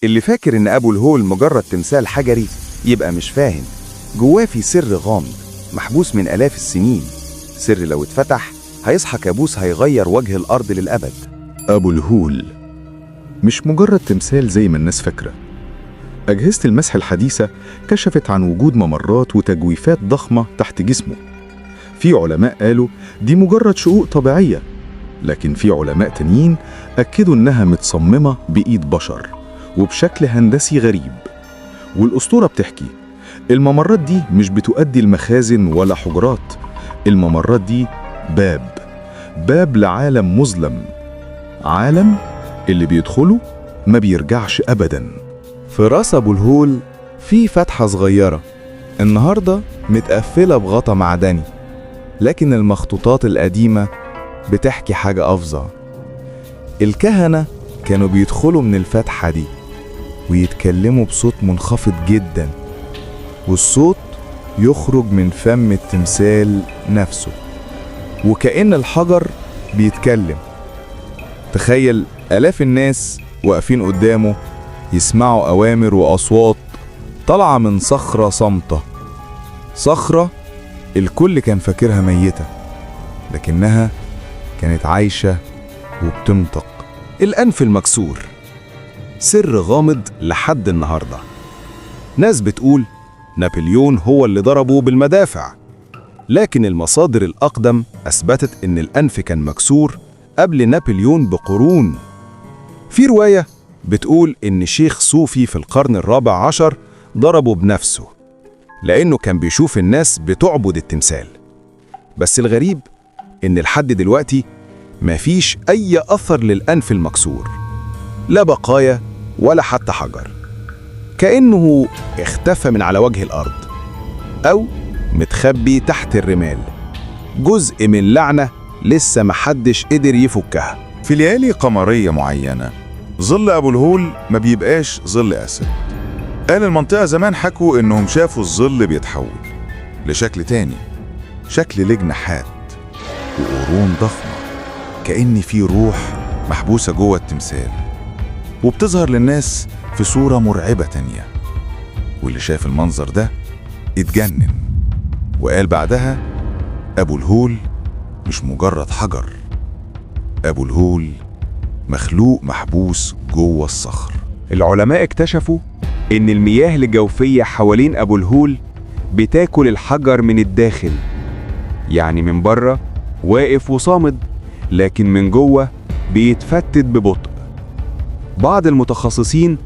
اللي فاكر إن أبو الهول مجرد تمثال حجري يبقى مش فاهم. جواه في سر غامض محبوس من آلاف السنين، سر لو اتفتح هيصحى كابوس هيغير وجه الأرض للأبد. أبو الهول مش مجرد تمثال زي ما الناس فاكرة. أجهزة المسح الحديثة كشفت عن وجود ممرات وتجويفات ضخمة تحت جسمه. في علماء قالوا دي مجرد شقوق طبيعية، لكن في علماء تانيين أكدوا إنها متصممة بإيد بشر وبشكل هندسي غريب. والأسطورة بتحكي الممرات دي مش بتؤدي المخازن ولا حجرات، الممرات دي باب لعالم مظلم، عالم اللي بيدخله ما بيرجعش أبداً. في راس أبو الهول في فتحة صغيرة النهاردة متقفلة بغطا معدني، لكن المخطوطات القديمة بتحكي حاجة أفظع. الكهنة كانوا بيدخلوا من الفتحة دي ويتكلموا بصوت منخفض جدا، والصوت يخرج من فم التمثال نفسه وكأن الحجر بيتكلم. تخيل آلاف الناس واقفين قدامه يسمعوا أوامر وأصوات طالعة من صخرة صامتة، صخرة الكل كان فاكرها ميتة لكنها كانت عايشة وبتنطق. الأنف المكسور سر غامض لحد النهاردة. ناس بتقول نابليون هو اللي ضربه بالمدافع، لكن المصادر الأقدم أثبتت إن الأنف كان مكسور قبل نابليون بقرون. في رواية بتقول إن شيخ صوفي في القرن الرابع عشر ضربه بنفسه لأنه كان بيشوف الناس بتعبد التمثال. بس الغريب إن لحد دلوقتي مفيش أي أثر للأنف المكسور، لا بقايا ولا حتى حجر، كأنه اختفى من على وجه الأرض أو متخبي تحت الرمال، جزء من لعنة لسه محدش قدر يفكها. في ليالي قمرية معينة ظل أبو الهول ما بيبقاش ظل أسد. أهل المنطقة زمان حكوا إنهم شافوا الظل بيتحول لشكل تاني، شكل لجناحات وقرون ضخمة، كأن في روح محبوسة جوه التمثال وبتظهر للناس في صورة مرعبة تانية. واللي شاف المنظر ده اتجنن وقال بعدها أبو الهول مش مجرد حجر، أبو الهول مخلوق محبوس جوه الصخر. العلماء اكتشفوا إن المياه الجوفية حوالين أبو الهول بتاكل الحجر من الداخل، يعني من بره واقف وصامد لكن من جوه بيتفتت ببطء. بعض المتخصصين